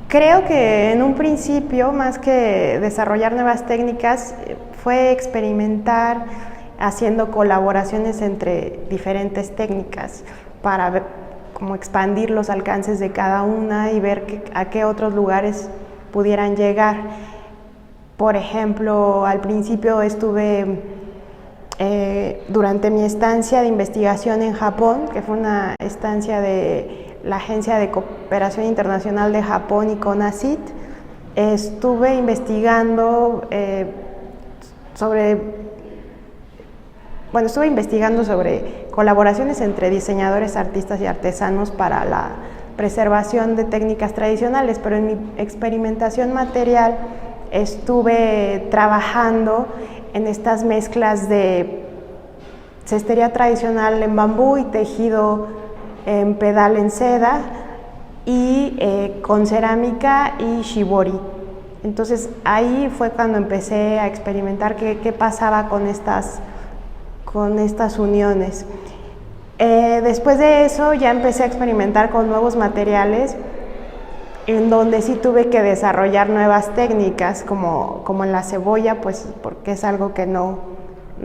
Creo que en un principio, más que desarrollar nuevas técnicas, fue experimentar haciendo colaboraciones entre diferentes técnicas para ver, como expandir los alcances de cada una y ver a qué otros lugares pudieran llegar. Por ejemplo, al principio estuve durante mi estancia de investigación en Japón, que fue una estancia de la Agencia de Cooperación Internacional de Japón y CONACYT, estuve investigando sobre colaboraciones entre diseñadores, artistas y artesanos para la preservación de técnicas tradicionales, pero en mi experimentación material estuve trabajando en estas mezclas de cestería tradicional en bambú y tejido en pedal en seda y con cerámica y shibori. Entonces ahí fue cuando empecé a experimentar qué pasaba con estas uniones. Después de eso ya empecé a experimentar con nuevos materiales, en donde sí tuve que desarrollar nuevas técnicas, como en la cebolla, pues porque es algo que no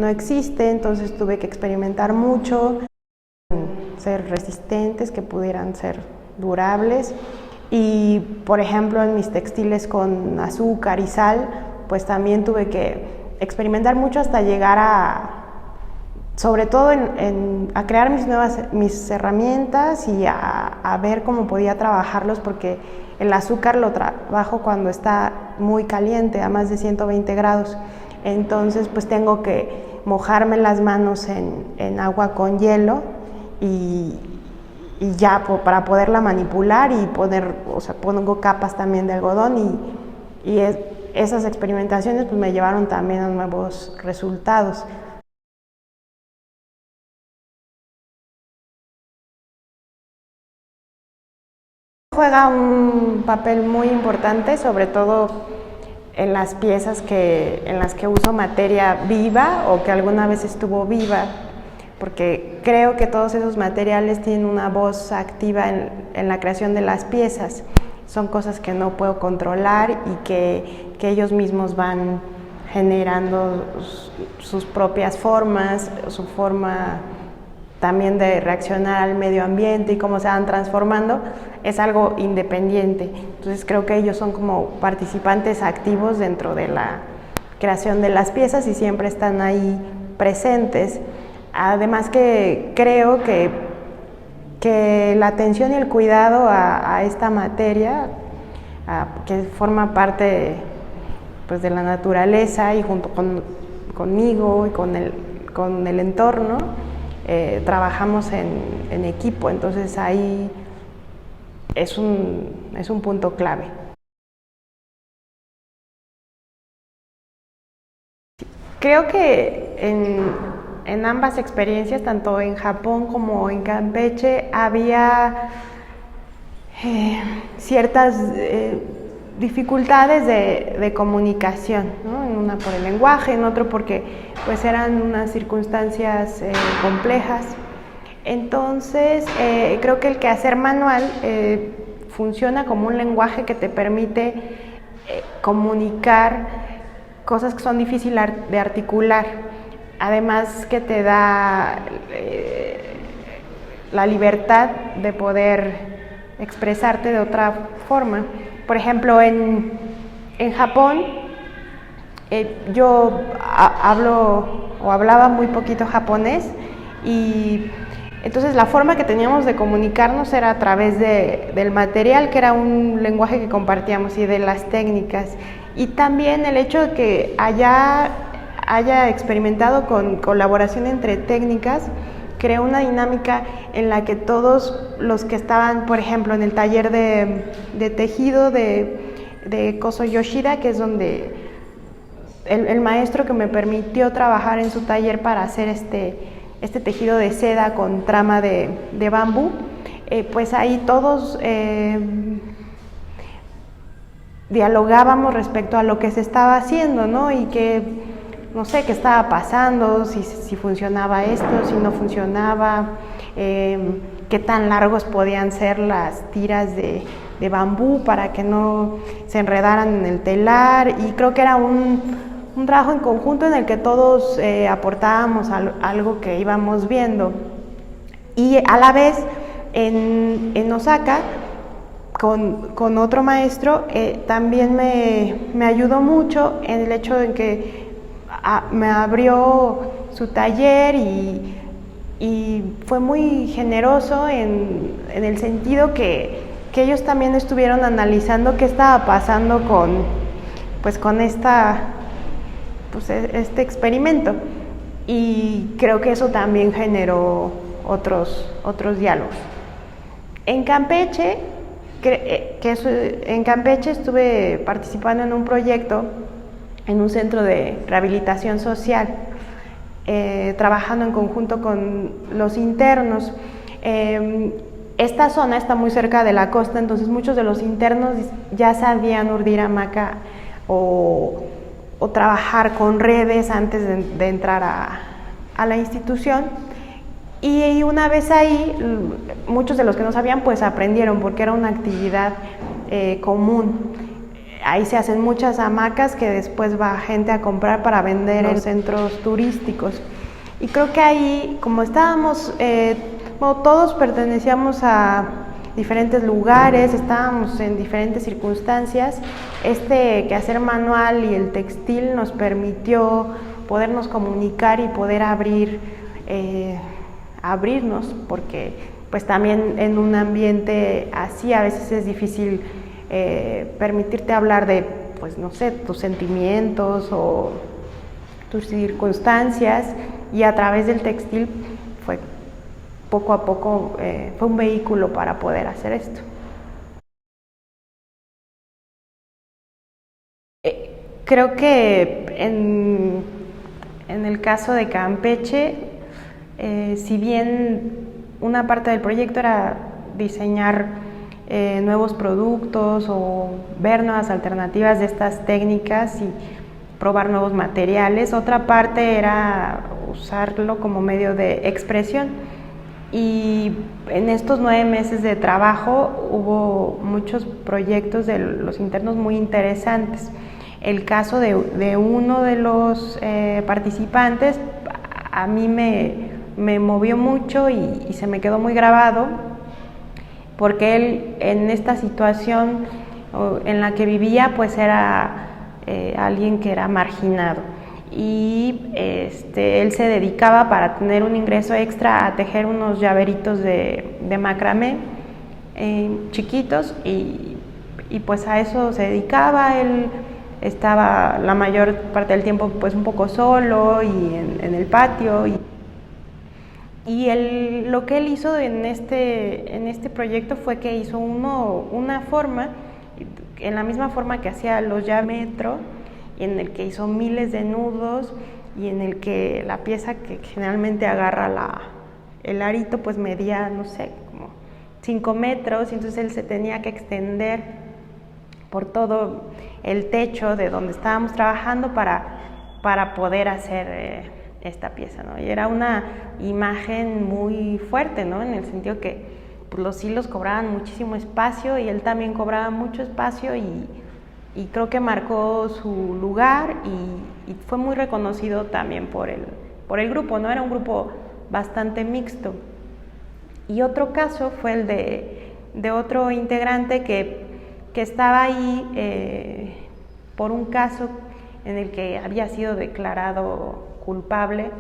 existe, entonces tuve que experimentar mucho, ser resistentes, que pudieran ser durables. Y por ejemplo en mis textiles con azúcar y sal, pues también tuve que experimentar mucho hasta llegar sobre todo a crear mis herramientas y a ver cómo podía trabajarlos, porque el azúcar lo trabajo cuando está muy caliente, a más de 120 grados. Entonces pues tengo que mojarme las manos en agua con hielo y ya para poderla manipular y pongo capas también de algodón y esas experimentaciones pues me llevaron también a nuevos resultados. Juega un papel muy importante, sobre todo en las piezas en las que uso materia viva o que alguna vez estuvo viva, porque creo que todos esos materiales tienen una voz activa en la creación de las piezas. Son cosas que no puedo controlar y que ellos mismos van generando sus propias formas, su forma también de reaccionar al medio ambiente y cómo se van transformando, es algo independiente. Entonces creo que ellos son como participantes activos dentro de la creación de las piezas y siempre están ahí presentes. Además que creo que la atención y el cuidado a esta materia, que forma parte pues, de la naturaleza y junto conmigo y con el entorno, trabajamos en equipo, entonces ahí es un punto clave. Creo que en ambas experiencias, tanto en Japón como en Campeche, había ciertas dificultades de comunicación, ¿no? En una por el lenguaje, en otro porque pues eran unas circunstancias complejas. Entonces creo que el quehacer manual funciona como un lenguaje que te permite comunicar cosas que son difíciles de articular, además que te da la libertad de poder expresarte de otra forma. Por ejemplo, en Japón yo hablaba muy poquito japonés y entonces la forma que teníamos de comunicarnos era a través del material, que era un lenguaje que compartíamos, y de las técnicas. Y también el hecho de que haya experimentado con colaboración entre técnicas creó una dinámica en la que todos los que estaban, por ejemplo, en el taller de tejido de Koso Yoshida, que es donde el maestro que me permitió trabajar en su taller para hacer este tejido de seda con trama de bambú, pues ahí todos dialogábamos respecto a lo que se estaba haciendo, ¿no? Y no sé qué estaba pasando, si funcionaba esto, si no funcionaba, qué tan largos podían ser las tiras de de bambú para que no se enredaran en el telar, y creo que era un trabajo en conjunto en el que todos aportábamos algo que íbamos viendo. Y a la vez en Osaka, con otro maestro, también me ayudó mucho en el hecho de que me abrió su taller y fue muy generoso en el sentido que ellos también estuvieron analizando qué estaba pasando con este experimento, y creo que eso también generó otros diálogos. En Campeche, en Campeche estuve participando en un proyecto en un centro de rehabilitación social, trabajando en conjunto con los internos. Esta zona está muy cerca de la costa, entonces muchos de los internos ya sabían urdir hamaca o trabajar con redes antes de entrar a la institución. Y una vez ahí, muchos de los que no sabían pues aprendieron, porque era una actividad común. Ahí se hacen muchas hamacas que después va gente a comprar para vender en centros turísticos. Y creo que ahí, como estábamos, todos pertenecíamos a diferentes lugares, estábamos en diferentes circunstancias, este quehacer manual y el textil nos permitió podernos comunicar y poder abrirnos, porque pues también en un ambiente así a veces es difícil permitirte hablar de, pues no sé, tus sentimientos o tus circunstancias, y a través del textil fue poco a poco, fue un vehículo para poder hacer esto. Creo que en el caso de Campeche, si bien una parte del proyecto era diseñar nuevos productos o ver nuevas alternativas de estas técnicas y probar nuevos materiales, otra parte era usarlo como medio de expresión. Y en estos 9 meses de trabajo hubo muchos proyectos de los internos muy interesantes. El caso de uno de los participantes a mí me movió mucho y se me quedó muy grabado, porque él en esta situación en la que vivía pues era alguien que era marginado, y él se dedicaba, para tener un ingreso extra, a tejer unos llaveritos de macramé chiquitos, y pues a eso se dedicaba. Él estaba la mayor parte del tiempo pues un poco solo y en el patio, y lo que él hizo en este proyecto fue que hizo una forma, en la misma forma que hacía los metro, y en el que hizo miles de nudos, y en el que la pieza que generalmente agarra el arito pues medía, no sé, como 5 metros, y entonces él se tenía que extender por todo el techo de donde estábamos trabajando para poder hacer esta pieza, ¿no? Y era una imagen muy fuerte, ¿no? En el sentido que pues, los hilos cobraban muchísimo espacio y él también cobraba mucho espacio, y creo que marcó su lugar y fue muy reconocido también por el grupo, ¿no? Era un grupo bastante mixto. Y otro caso fue el de otro integrante que estaba ahí por un caso en el que había sido declarado culpable,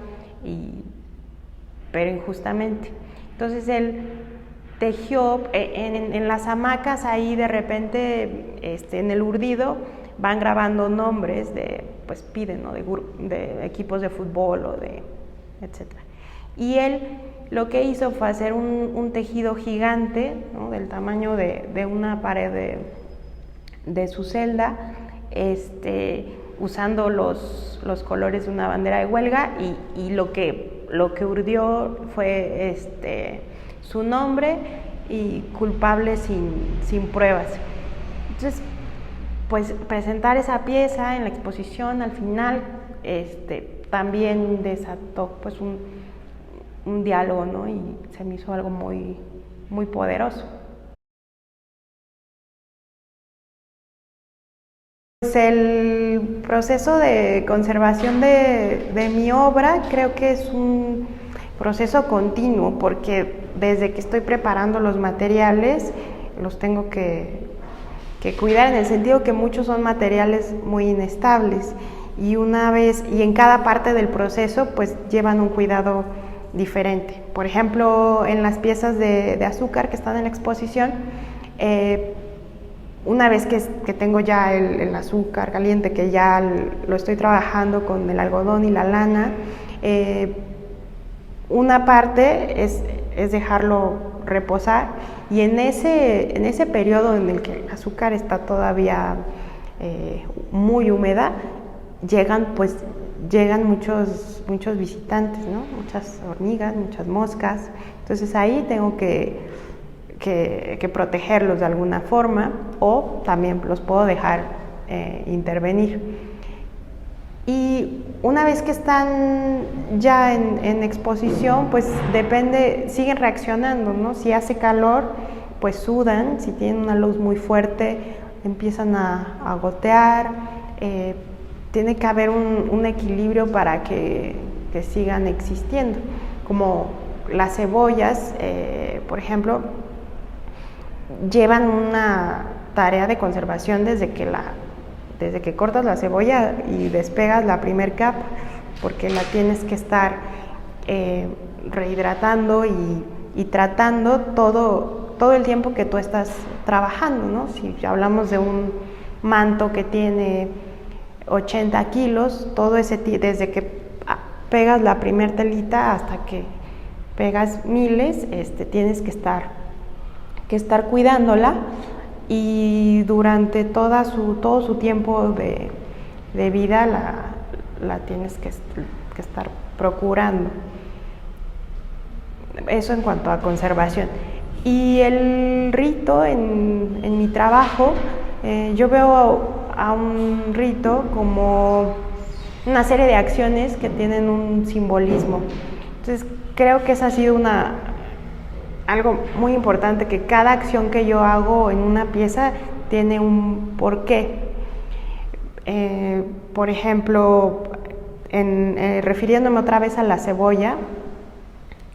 pero injustamente. Entonces él tejió en las hamacas, ahí de repente en el urdido van grabando nombres pues piden, ¿no? de equipos de fútbol o etcétera. Y él lo que hizo fue hacer un tejido gigante, ¿no? Del tamaño de una pared de su celda, usando los colores de una bandera de huelga, y lo que urdió fue su nombre y culpable sin pruebas. Entonces, pues presentar esa pieza en la exposición al final también desató pues un diálogo, ¿no? Y se me hizo algo muy, muy poderoso. Pues el proceso de conservación de mi obra creo que es un proceso continuo, porque desde que estoy preparando los materiales los tengo que cuidar, en el sentido que muchos son materiales muy inestables y en cada parte del proceso pues llevan un cuidado diferente. Por ejemplo, en las piezas de azúcar que están en la exposición, una vez que tengo ya el azúcar caliente, que ya lo estoy trabajando con el algodón y la lana, una parte es dejarlo reposar, y en ese periodo en el que el azúcar está todavía muy húmeda, llegan muchos visitantes, ¿no? Muchas hormigas, muchas moscas. Entonces ahí tengo que protegerlos de alguna forma, o también los puedo dejar intervenir. Y una vez que están ya en exposición, pues siguen reaccionando, ¿no? Si hace calor, pues sudan; si tienen una luz muy fuerte, empiezan a gotear. Tiene que haber un equilibrio para que sigan existiendo. Como las cebollas, por ejemplo, llevan una tarea de conservación desde que cortas la cebolla y despegas la primer capa, porque la tienes que estar rehidratando y tratando todo el tiempo que tú estás trabajando, ¿no? Si hablamos de un manto que tiene 80 kilos, desde que pegas la primer telita hasta que pegas miles, tienes que estar cuidándola, y durante todo su tiempo de vida la tienes que estar procurando. Eso en cuanto a conservación. Y el rito en mi trabajo, yo veo a un rito como una serie de acciones que tienen un simbolismo. Entonces creo que esa ha sido algo muy importante, que cada acción que yo hago en una pieza tiene un porqué. Por ejemplo, refiriéndome otra vez a la cebolla,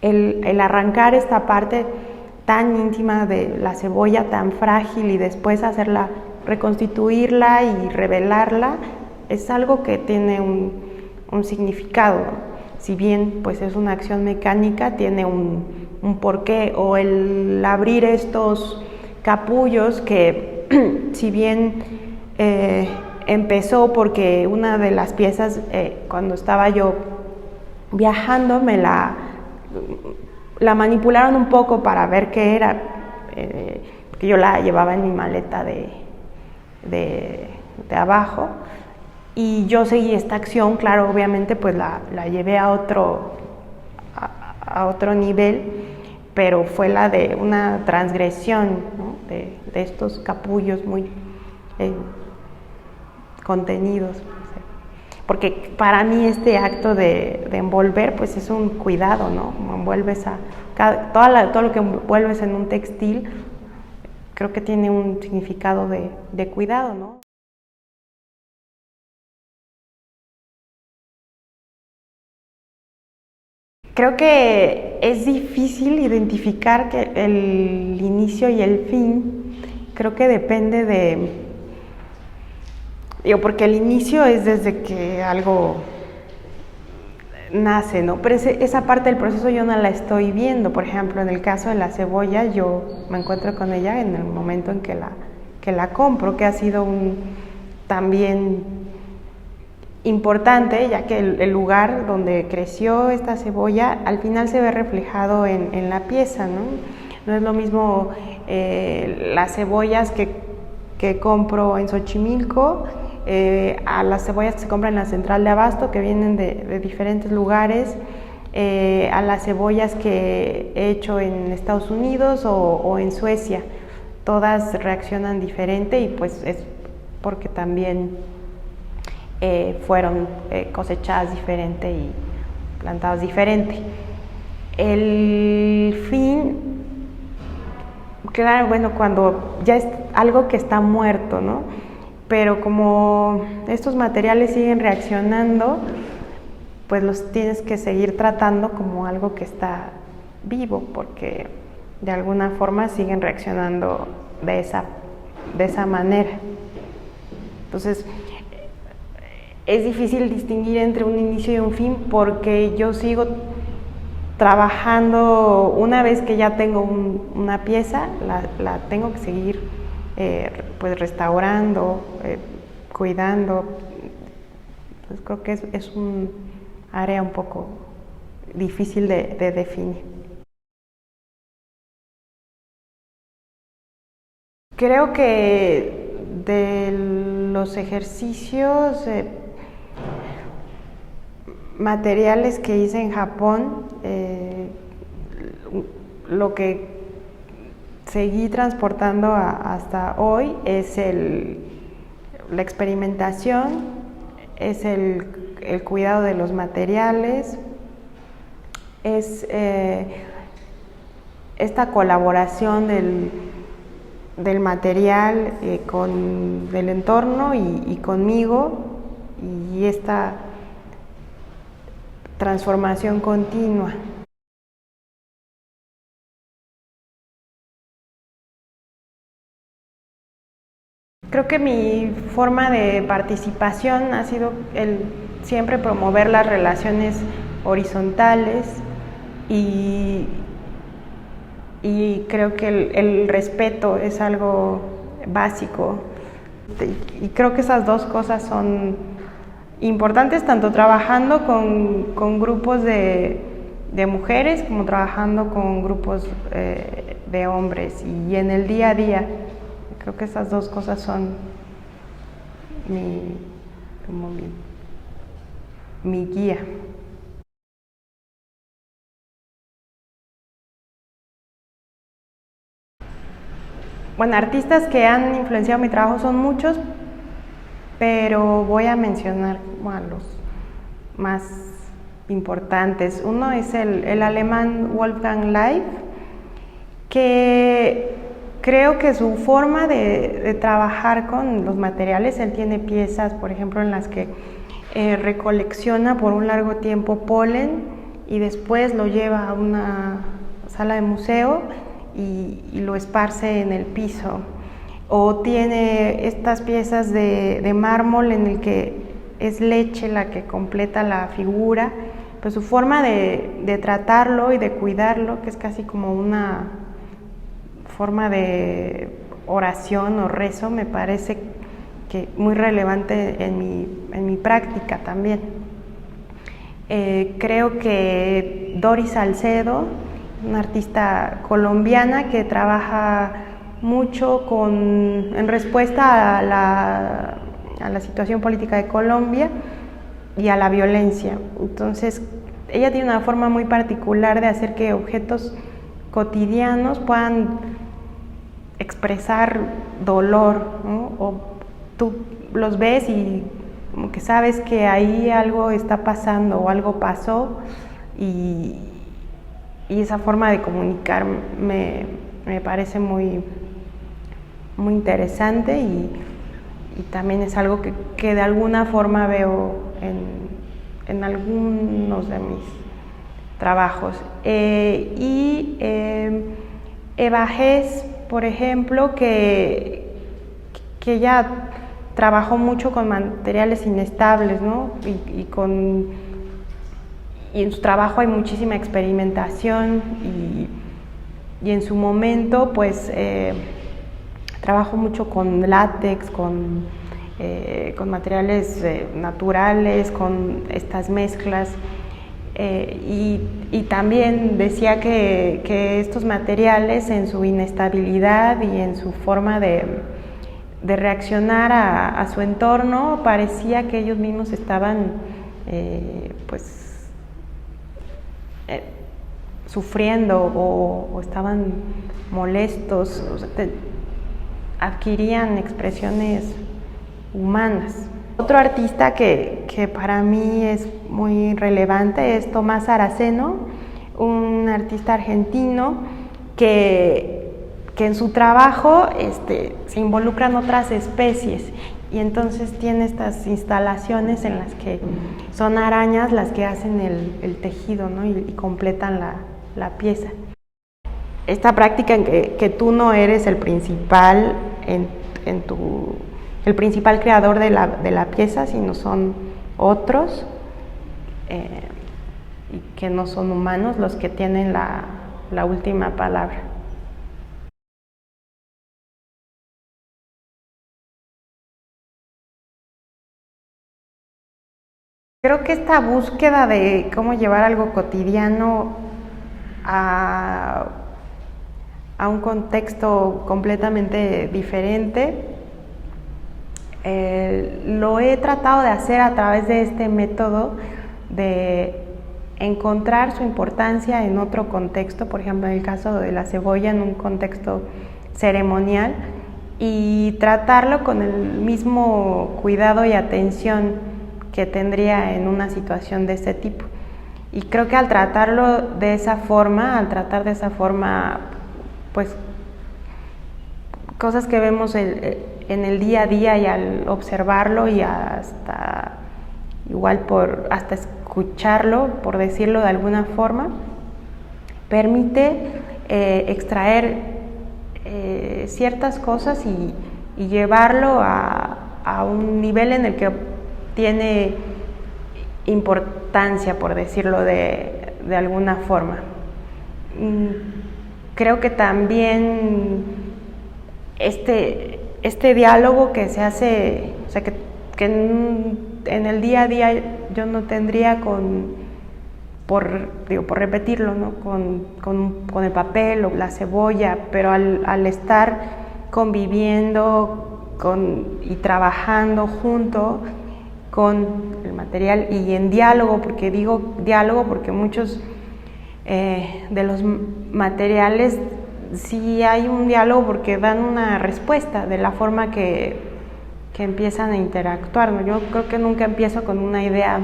el arrancar esta parte tan íntima de la cebolla, tan frágil, y después reconstituirla y revelarla, es algo que tiene un significado. Si bien pues es una acción mecánica, tiene un porqué. O el abrir estos capullos, que si bien empezó porque una de las piezas, cuando estaba yo viajando, la manipularon un poco para ver qué era, porque yo la llevaba en mi maleta de abajo, y yo seguí esta acción. Claro, obviamente pues la llevé a otro nivel, pero fue la de una transgresión, ¿no? de estos capullos muy contenidos. Porque para mí este acto de envolver pues es un cuidado, ¿no? Como envuelves todo lo que envuelves en un textil, creo que tiene un significado de cuidado, ¿no? Creo que es difícil identificar que el inicio y el fin. Creo que depende porque el inicio es desde que algo nace, ¿no? Pero esa parte del proceso yo no la estoy viendo. Por ejemplo, en el caso de la cebolla, yo me encuentro con ella en el momento en que la compro, que ha sido también importante, ya que el lugar donde creció esta cebolla al final se ve reflejado en la pieza, ¿no? No es lo mismo las cebollas que compro en Xochimilco a las cebollas que se compran en la central de abasto, que vienen de diferentes lugares, a las cebollas que he hecho en Estados Unidos o en Suecia. Todas reaccionan diferente, y pues es porque también fueron cosechadas diferente y plantadas diferente. El fin, claro, bueno, cuando ya es algo que está muerto, ¿no? pero como estos materiales siguen reaccionando, pues los tienes que seguir tratando como algo que está vivo, porque de alguna forma siguen reaccionando de esa manera. Entonces, es difícil distinguir entre un inicio y un fin, porque yo sigo trabajando. Una vez que ya tengo una pieza, la tengo que seguir pues restaurando, cuidando. Pues creo que es un área un poco difícil de definir. Creo que de los ejercicios materiales que hice en Japón, lo que seguí transportando hasta hoy es la experimentación, es el cuidado de los materiales, es esta colaboración del material del entorno y conmigo, y esta transformación continua. Creo que mi forma de participación ha sido el siempre promover las relaciones horizontales y creo que el respeto es algo básico, y creo que esas dos cosas son importantes, tanto trabajando con grupos de mujeres como trabajando con grupos de hombres, y en el día a día. Creo que esas dos cosas son mi guía. Bueno, artistas que han influenciado mi trabajo son muchos, pero voy a mencionar a los más importantes. Uno es el alemán Wolfgang Leif, que creo que su forma de trabajar con los materiales, él tiene piezas, por ejemplo, en las que recolecciona por un largo tiempo polen y después lo lleva a una sala de museo y lo esparce en el piso. O tiene estas piezas de mármol en el que es leche la que completa la figura. Pues su forma de tratarlo y de cuidarlo, que es casi como una forma de oración o rezo, me parece que muy relevante en mi práctica también. Creo que Doris Salcedo, una artista colombiana que trabaja mucho en respuesta a la situación política de Colombia y a la violencia. Entonces, ella tiene una forma muy particular de hacer que objetos cotidianos puedan expresar dolor, ¿no? O tú los ves y como que sabes que ahí algo está pasando o algo pasó, y esa forma de comunicar me parece muy, muy interesante, y también es algo que de alguna forma veo en algunos de mis trabajos. Eva Hess, por ejemplo, que ella trabajó mucho con materiales inestables, ¿no? Y en su trabajo hay muchísima experimentación, y en su momento pues trabajó mucho con látex, con materiales naturales, con estas mezclas. Y también decía que estos materiales, en su inestabilidad y en su forma de reaccionar a su entorno, parecía que ellos mismos estaban sufriendo o estaban molestos, o sea, adquirían expresiones humanas. Otro artista que para mí es muy relevante es Tomás Araceno, un artista argentino que en su trabajo se involucran otras especies, y entonces tiene estas instalaciones en las que son arañas las que hacen el tejido, ¿no? y completan la pieza. Esta práctica en que tú no eres el principal el principal creador de la pieza, sino son otros y que no son humanos los que tienen la última palabra. Creo que esta búsqueda de cómo llevar algo cotidiano a un contexto completamente diferente, lo he tratado de hacer a través de este método de encontrar su importancia en otro contexto, por ejemplo en el caso de la cebolla en un contexto ceremonial, y tratarlo con el mismo cuidado y atención que tendría en una situación de este tipo. Y creo que al tratar de esa forma, pues cosas que vemos en el día a día, y al observarlo y hasta escucharlo, por decirlo de alguna forma, permite extraer ciertas cosas y llevarlo a un nivel en el que tiene importancia, por decirlo de alguna forma. Creo que también este diálogo que se hace, o sea, que en el día a día yo no tendría por repetirlo, ¿no? con el papel o la cebolla, pero al estar conviviendo y trabajando junto con el material y en diálogo, porque digo diálogo porque muchos de los materiales sí hay un diálogo porque dan una respuesta de la forma que empiezan a interactuar, ¿no? Yo creo que nunca empiezo con una idea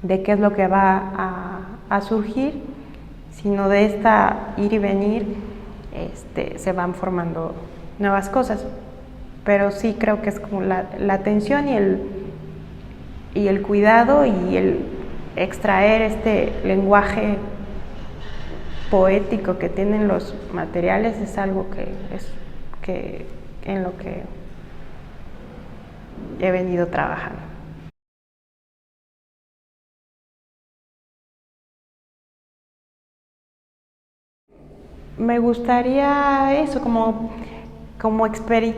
de qué es lo que va a surgir, sino de esta ir y venir se van formando nuevas cosas. Pero sí creo que es como la atención y el cuidado y el extraer este lenguaje poético que tienen los materiales es algo en lo que he venido trabajando. Me gustaría eso,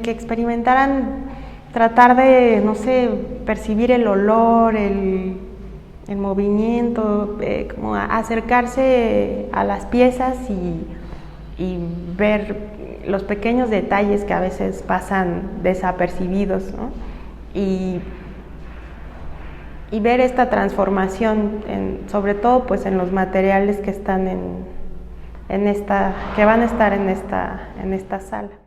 que experimentaran, tratar de, no sé, percibir el olor, el movimiento, como acercarse a las piezas y ver los pequeños detalles que a veces pasan desapercibidos, ¿no? Y ver esta transformación, sobre todo pues en los materiales que están que van a estar en esta sala.